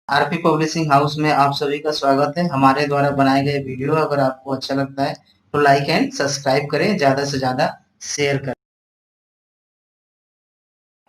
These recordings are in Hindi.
आरपी पब्लिशिंग हाउस में आप सभी का स्वागत है। हमारे द्वारा बनाए गए वीडियो अगर आपको अच्छा लगता है तो लाइक एंड सब्सक्राइब करें, ज़्यादा से ज़्यादा शेयर करें।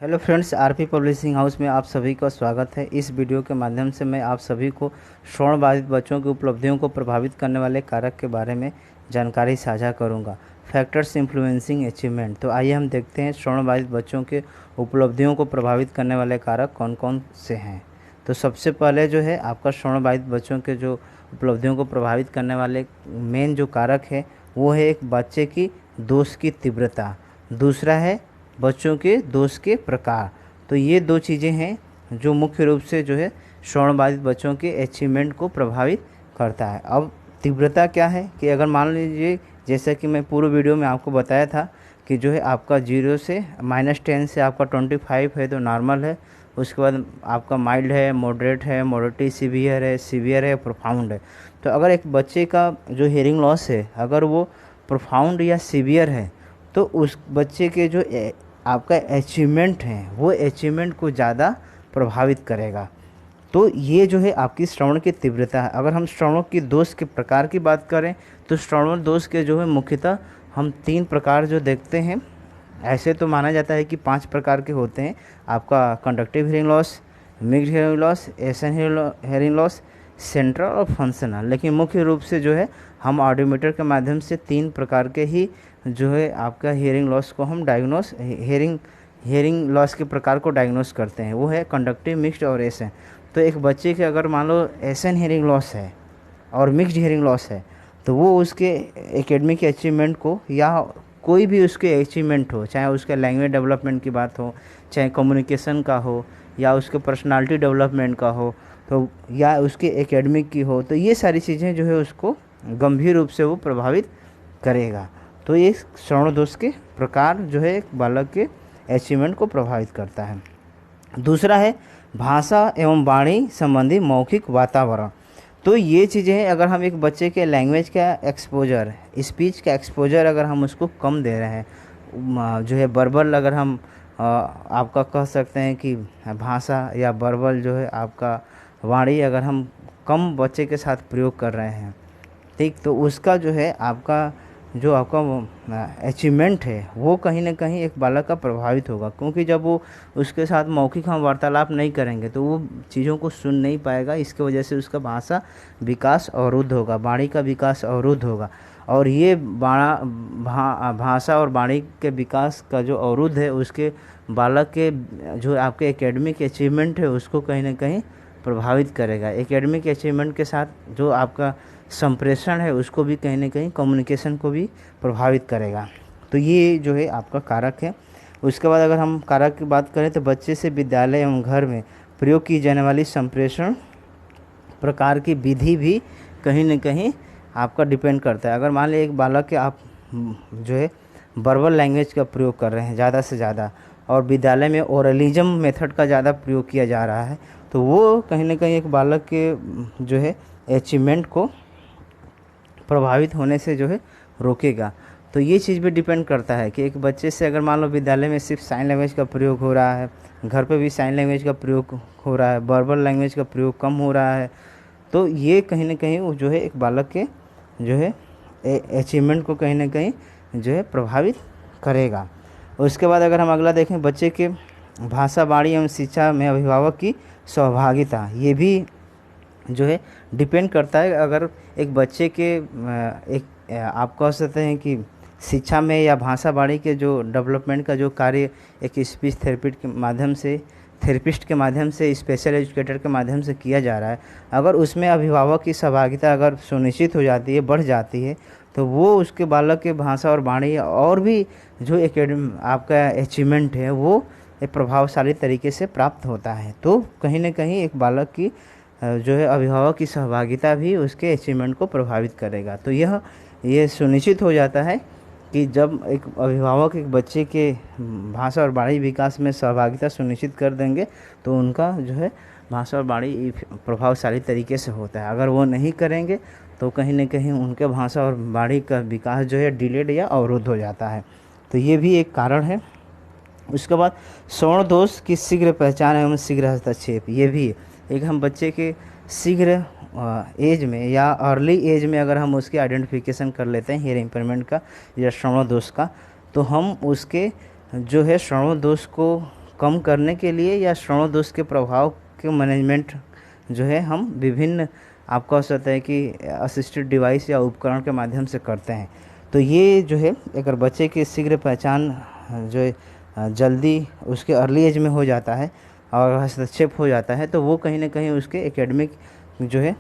Hello friends, RP publishing house में आप सभी का स्वागत है। इस वीडियो के माध्यम से मैं आप सभी को श्रवण बाधित बच्चों की उपलब्धियों को प्रभावित करने वाले कारक के बारे में जानकारी साझा करूंगा। Factors influencing achievement. तो आइए हम देखते हैं श्रवण बाधित बच्चों के उपलब्धियों को प्रभावित करने वाले कारक कौन कौन से हैं। तो सबसे पहले जो है आपका श्रवण बाधित बच्चों के जो उपलब्धियों को प्रभावित करने वाले मेन जो कारक है वो है एक बच्चे की दोष की तीव्रता, दूसरा है बच्चों के दोष के प्रकार। तो ये दो चीज़ें हैं जो मुख्य रूप से जो है श्रवण बाधित बच्चों के अचीवमेंट को प्रभावित करता है। अब तीव्रता क्या है कि अगर मान लीजिए, जैसा कि मैं पूरे वीडियो में आपको बताया था कि जो है आपका 0 से -10 से आपका 25 है तो नॉर्मल है, उसके बाद आपका माइल्ड है, मॉडरेट है, मॉडरेटली सीवियर है, प्रोफाउंड है। तो अगर एक बच्चे का जो हियरिंग लॉस है अगर वो प्रोफाउंड या सीवियर है तो उस बच्चे के जो आपका अचीवमेंट है वो अचीवमेंट को ज़्यादा प्रभावित करेगा। तो ये जो है आपकी श्रवण की तीव्रता है। अगर हम श्रवण की दोष के प्रकार की बात करें तो श्रवण दोष के जो है मुख्यतः हम 3 प्रकार जो देखते हैं। ऐसे तो माना जाता है कि 5 प्रकार के होते हैं। आपका conductive hearing loss, mixed hearing loss, SN hearing loss, central और फंक्शनल। लेकिन मुख्य रूप से जो है हम ऑडियोमीटर के माध्यम से 3 प्रकार के ही जो है आपका हियरिंग लॉस को हम डायग्नोस हियरिंग लॉस के प्रकार को डायग्नोस करते हैं। वो है कंडक्टिव, मिक्स्ड और एसन। तो एक बच्चे के अगर मान लो एसन हियरिंग लॉस है और मिक्स्ड हियरिंग लॉस है तो वो उसके एकेडमिक अचीवमेंट को या कोई भी उसके अचीवमेंट हो, चाहे उसके लैंग्वेज डेवलपमेंट की बात हो, चाहे कम्युनिकेशन का हो, या उसके पर्सनालिटी डेवलपमेंट का हो, तो या उसके एकेडमिक की हो, तो ये सारी चीज़ें जो है उसको गंभीर रूप से वो प्रभावित करेगा। तो ये श्रवण दोष के प्रकार जो है एक बालक के अचीवमेंट को प्रभावित करता है। दूसरा है भाषा एवं वाणी संबंधी मौखिक वातावरण। तो ये चीज़ें हैं, अगर हम एक बच्चे के लैंग्वेज का एक्सपोजर, स्पीच का एक्सपोजर अगर हम उसको कम दे रहे हैं, जो है वर्बल, अगर हम आपका कह सकते हैं कि भाषा या वर्बल जो है आपका वाणी अगर हम कम बच्चे के साथ प्रयोग कर रहे हैं, ठीक, तो उसका जो है आपका जो आपका अचीवमेंट है वो कहीं ना कहीं एक बालक का प्रभावित होगा। क्योंकि जब वो उसके साथ मौखिक हम वार्तालाप नहीं करेंगे तो वो चीज़ों को सुन नहीं पाएगा। इसके वजह से उसका भाषा विकास अवरुद्ध होगा, वाणी का विकास अवरुद्ध होगा। और ये भाषा और वाणी के विकास का जो अवरुद्ध है उसके बालक के जो आपके एकेडमिक अचीवमेंट है उसको कहीं ना कहीं प्रभावित करेगा। एकेडमिक अचीवमेंट के साथ जो आपका संप्रेषण है उसको भी कहीं ना कहीं कम्युनिकेशन को भी प्रभावित करेगा। तो ये जो है आपका कारक है। उसके बाद अगर हम कारक की बात करें तो बच्चे से विद्यालय एवं घर में प्रयोग की जाने वाली संप्रेषण प्रकार की विधि भी कहीं न कहीं आपका डिपेंड करता है। अगर मान लीजिए एक बालक के आप जो है वर्बल लैंग्वेज का प्रयोग कर रहे हैं ज़्यादा से ज़्यादा और विद्यालय में ओरलिज्म मेथड का ज़्यादा प्रयोग किया जा रहा है तो वो कहीं ना कहीं एक बालक के जो है अचीवमेंट को प्रभावित होने से जो है रोकेगा। तो ये चीज़ भी डिपेंड करता है कि एक बच्चे से अगर मान लो विद्यालय में सिर्फ साइन लैंग्वेज का प्रयोग हो रहा है, घर पे भी साइन लैंग्वेज का प्रयोग हो रहा है, वर्बल लैंग्वेज का प्रयोग कम हो रहा है, तो ये कहीं ना कहीं वो जो है एक बालक के जो है अचीवमेंट को कहीं ना कहीं जो है प्रभावित करेगा। उसके बाद अगर हम अगला देखें, बच्चे के भाषा, वाणी एवं शिक्षा में अभिभावक की सहभागिता, ये भी जो है डिपेंड करता है। अगर एक बच्चे के एक आप कह सकते हैं कि शिक्षा में या भाषा वाणी के जो डेवलपमेंट का जो कार्य एक स्पीच थेरेपिस्ट के माध्यम से स्पेशल एजुकेटर के माध्यम से किया जा रहा है, अगर उसमें अभिभावक की सहभागिता अगर सुनिश्चित हो जाती है, बढ़ जाती है, तो वो उसके बालक के भाषा और वाणी और भी जो आपका अचीवमेंट है वो एक प्रभावशाली तरीके से प्राप्त होता है। तो कहीं ना कहीं एक बालक की जो है अभिभावक की सहभागिता भी उसके अचीवमेंट को प्रभावित करेगा। तो ये सुनिश्चित हो जाता है कि जब एक अभिभावक एक बच्चे के भाषा और वाणी विकास में सहभागिता सुनिश्चित कर देंगे तो उनका जो है भाषा और वाणी प्रभावशाली तरीके से होता है। अगर वो नहीं करेंगे तो कहीं ना कहीं उनके भाषा और वाणी का विकास जो है डिलेड या अवरुद्ध हो जाता है। तो ये भी एक कारण है। उसके बाद श्रवण दोष की शीघ्र पहचान एवं शीघ्र हस्तक्षेप, ये भी एक हम बच्चे के शीघ्र एज में या अर्ली एज में अगर हम उसकी आइडेंटिफिकेशन कर लेते हैं हियरिंग इम्पेयरमेंट का या श्रवण दोष का, तो हम उसके जो है श्रवण दोष को कम करने के लिए या श्रवण दोष के प्रभाव के मैनेजमेंट जो है हम विभिन्न आपका हो सकता है कि असिस्टेड डिवाइस या उपकरण के माध्यम से करते हैं। तो ये जो है अगर बच्चे की शीघ्र पहचान जो है जल्दी उसके अर्ली एज में हो जाता है और हस्तक्षेप हो जाता है, तो वो कहीं ना कहीं उसके एकेडमिक जो है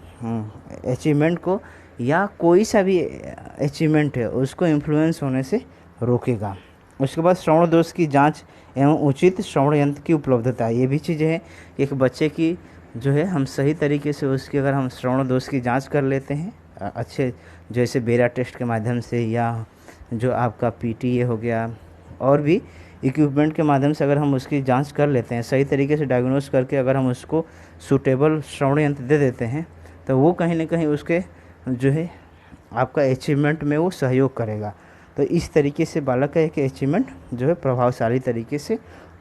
अचीवमेंट को या कोई सा भी अचीवमेंट है उसको इन्फ्लुएंस होने से रोकेगा। उसके बाद श्रवण दोष की जांच एवं उचित श्रवण यंत्र की उपलब्धता, ये भी चीज़ें हैं। एक बच्चे की जो है हम सही तरीके से उसकी अगर हम श्रवण दोष की जांच कर लेते हैं अच्छे जैसे बेरा टेस्ट के माध्यम से या जो आपका पीटीए हो गया और भी इक्विपमेंट के माध्यम से अगर हम उसकी जांच कर लेते हैं सही तरीके से डायग्नोस करके अगर हम उसको सूटेबल श्रवण यंत्र दे देते हैं, तो वो कहीं ना कहीं उसके जो है आपका अचीवमेंट में वो सहयोग करेगा। तो इस तरीके से बालक का एक अचीवमेंट जो है प्रभावशाली तरीके से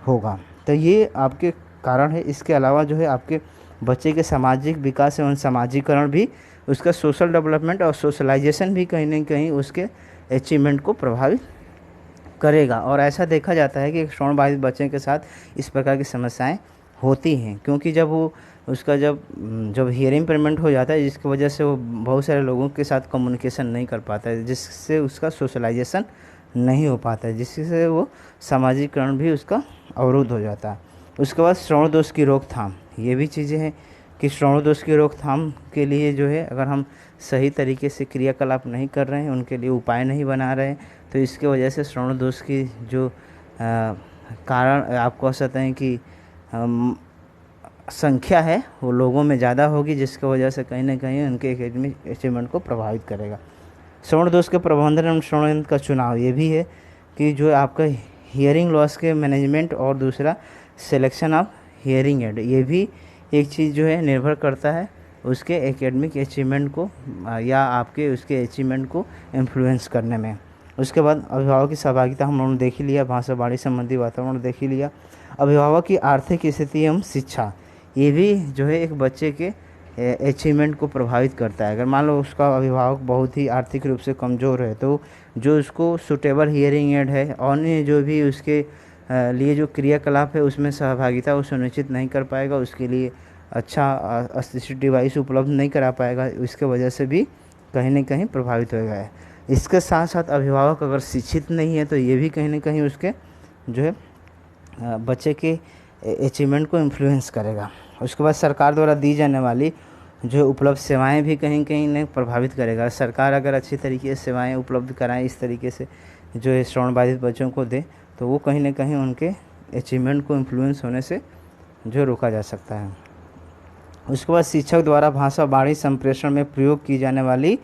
होगा। तो ये आपके कारण है। इसके अलावा जो है आपके बच्चे के सामाजिक विकास एवं समाजीकरण भी, उसका सोशल डेवलपमेंट और सोशलाइजेशन भी कहीं ना कहीं उसके अचीवमेंट को प्रभावित करेगा। और ऐसा देखा जाता है कि श्रवण बाधित बच्चे के साथ इस प्रकार की समस्याएं होती हैं, क्योंकि जब वो उसका जब हियरिंग इम्पेयरमेंट हो जाता है जिसकी वजह से वो बहुत सारे लोगों के साथ कम्युनिकेशन नहीं कर पाता है, जिससे उसका सोशलाइजेशन नहीं हो पाता है, जिससे वो सामाजिकरण भी उसका अवरुद्ध हो जाता है। उसके बाद श्रवण दोष की रोकथाम, ये भी चीज़ें हैं कि श्रवण दोष की रोकथाम के लिए जो है अगर हम सही तरीके से क्रियाकलाप नहीं कर रहे हैं, उनके लिए उपाय नहीं बना रहे हैं, तो इसके वजह से श्रवण दोष की जो कारण आपको कह सकते हैं कि संख्या है वो लोगों में ज़्यादा होगी, जिसकी वजह से कहीं ना कहीं उनके एकेडमिक अचीवमेंट को प्रभावित करेगा। श्रवण दोष के प्रबंधन एवं श्रवण यंत्र का चुनाव, ये भी है कि जो आपका हियरिंग लॉस के मैनेजमेंट और दूसरा सिलेक्शन ऑफ हियरिंग एड, ये भी एक चीज़ जो है निर्भर करता है उसके एकेडमिक अचीवमेंट को या आपके उसके अचीवमेंट को इन्फ्लुएंस करने में। उसके बाद अभिभावक की सहभागिता हम लोगों ने देख ही लिया, भाषा वाणी संबंधी वातावरण देख ही लिया। अभिभावक की आर्थिक स्थिति एवं शिक्षा, ये भी जो है एक बच्चे के अचीवमेंट को प्रभावित करता है। अगर मान लो उसका अभिभावक बहुत ही आर्थिक रूप से कमज़ोर है, तो जो उसको सूटेबल हियरिंग एड है और जो भी उसके लिए जो क्रियाकलाप है उसमें सहभागिता वो सुनिश्चित नहीं कर पाएगा, उसके लिए अच्छा असिस्टेड डिवाइस उपलब्ध नहीं करा पाएगा, इसके वजह से भी कहीं ना कहीं प्रभावित होगा। इसके साथ साथ अभिभावक अगर शिक्षित नहीं है तो ये भी कहीं ना कहीं उसके जो है बच्चे के अचीवमेंट को इन्फ्लुएंस करेगा। उसके बाद सरकार द्वारा दी जाने वाली जो उपलब्ध सेवाएं भी कहीं कहीं ने प्रभावित करेगा। सरकार अगर अच्छी तरीके से सेवाएं उपलब्ध कराएं इस तरीके से जो है श्रवण बाधित बच्चों को दे, तो वो कहीं ना कहीं उनके अचीवमेंट को इन्फ्लुएंस होने से जो रोका जा सकता है। उसके बाद शिक्षक द्वारा भाषा वाणी संप्रेषण में प्रयोग की जाने वाली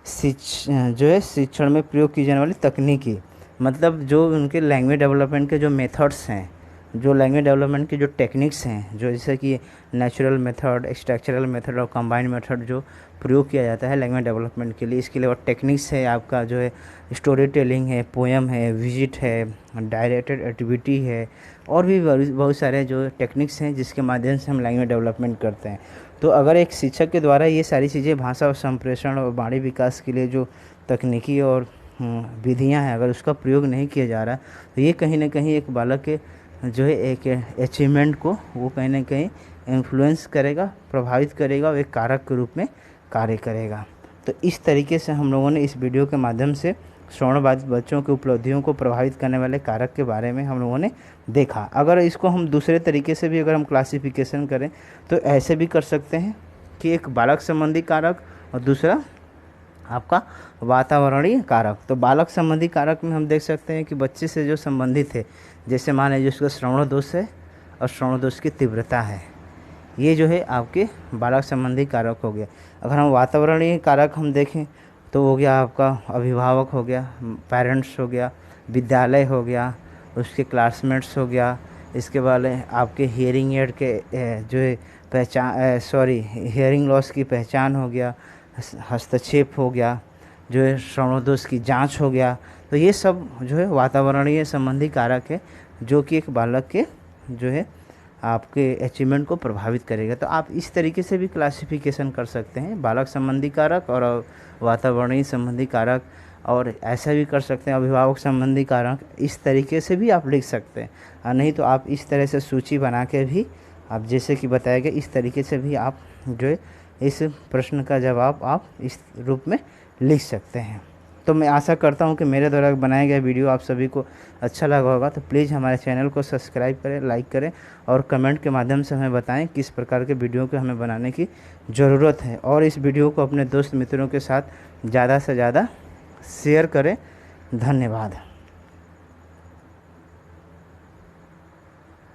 शिक्षण में प्रयोग की जाने वाली तकनीकी, मतलब जो उनके लैंग्वेज डेवलपमेंट के जो मेथड्स हैं, जो लैंग्वेज डेवलपमेंट की जो टेक्निक्स हैं, जो जैसे कि नेचुरल मेथड, स्ट्रक्चरल मेथड और कंबाइंड मेथड जो प्रयोग किया जाता है लैंग्वेज डेवलपमेंट के लिए, इसके लिए और टेक्निक्स है आपका जो है स्टोरी टेलिंग है, पोएम है, विजिट है, डायरेक्टेड एक्टिविटी है और भी बहुत सारे जो टेक्निक्स हैं जिसके माध्यम से हम लैंग्वेज डेवलपमेंट करते हैं। तो अगर एक शिक्षक के द्वारा ये सारी चीज़ें भाषा और संप्रेषण और वाणी विकास के लिए जो तकनीकी और विधियाँ हैं अगर उसका प्रयोग नहीं किया जा रहा, तो ये कहीं ना कहीं एक बालक के जो है एक अचीवमेंट को वो कहीं ना कहीं इन्फ्लुएंस करेगा, प्रभावित करेगा और एक कारक के रूप में कार्य करेगा। तो इस तरीके से हम लोगों ने इस वीडियो के माध्यम से श्रवण बाधित बच्चों की उपलब्धियों को प्रभावित करने वाले कारक के बारे में हम लोगों ने देखा। अगर इसको हम दूसरे तरीके से भी अगर हम क्लासिफिकेशन करें तो ऐसे भी कर सकते हैं कि एक बालक संबंधी कारक और दूसरा आपका वातावरणीय कारक। तो बालक संबंधी कारक में हम देख सकते हैं कि बच्चे से जो संबंधित है, जैसे मान लीजिए उसका श्रवण दोष है और श्रवण दोष की तीव्रता है, ये जो है आपके बालक संबंधी कारक हो गया। अगर हम वातावरणीय कारक हम देखें तो हो गया आपका अभिभावक हो गया, पेरेंट्स हो गया, विद्यालय हो गया, उसके क्लासमेट्स हो गया, इसके बाद आपके हियरिंग एड के जो है हियरिंग लॉस की पहचान हो गया, हस्तक्षेप हो गया, जो है श्रवण दोष की जांच हो गया। तो ये सब जो है वातावरणीय संबंधी कारक है जो कि एक बालक के जो है आपके अचीवमेंट को प्रभावित करेगा। तो आप इस तरीके से भी क्लासिफिकेशन कर सकते हैं, बालक संबंधी कारक और वातावरणीय संबंधी कारक, और ऐसा भी कर सकते हैं अभिभावक संबंधी कारक। इस तरीके से भी आप लिख सकते हैं, और नहीं तो आप इस तरह से सूची बना के भी आप जैसे कि बताया गया इस तरीके से भी आप जो है इस प्रश्न का जवाब आप इस रूप में लिख सकते हैं। तो मैं आशा करता हूं कि मेरे द्वारा बनाया गया वीडियो आप सभी को अच्छा लगा होगा। तो प्लीज़ हमारे चैनल को सब्सक्राइब करें, लाइक करें और कमेंट के माध्यम से हमें बताएं किस प्रकार के वीडियो को हमें बनाने की ज़रूरत है। और इस वीडियो को अपने दोस्त मित्रों के साथ ज़्यादा से ज़्यादा शेयर करें। धन्यवाद।